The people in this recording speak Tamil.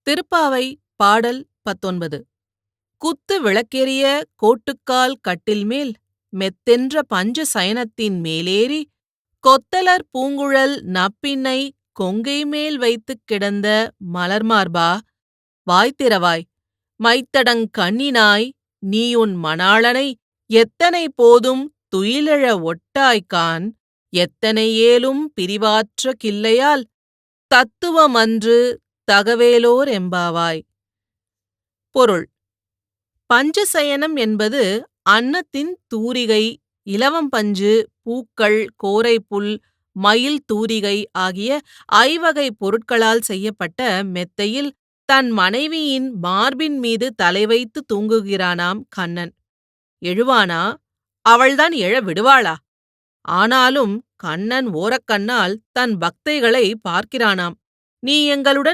திருப்பாவை பாடல் 19. குத்து விளக்கெரிய கோட்டுக்கால் கட்டில்மேல் மெத்தென்ற பஞ்ச சயனத்தின் மேலேறி கொத்தலர் பூங்குழல் நப்பின்னை கொங்கைமேல் வைத்துக் கிடந்த மலர்மார்பா, வாய்திறவாய், மைத்தடங் கண்ணினாய், நீயுன் மணாளனை எத்தனை போதும் துயிலெழ ஒட்டாய்காண், எத்தனை ஏலும் பிரிவாற்ற கில்லையால் தத்துவமன்று தகவேலோர் எம்பாவாய். பொருள்: பஞ்சசயனம் என்பது அன்னத்தின் தூரிகை, இலவம்பஞ்சு, பூக்கள், கோரைப்புல், மயில் தூரிகை ஆகிய ஐவகைப் பொருட்களால் செய்யப்பட்ட மெத்தையில் தன் மனைவியின் மார்பின் மீது தலைவைத்து தூங்குகிறானாம் கண்ணன். எழுவானா? அவள்தான் எழ விடுவாளா? ஆனாலும் கண்ணன் ஓரக்கண்ணால் தன் பக்தைகளை பார்க்கிறானாம். நீ எங்களுடன்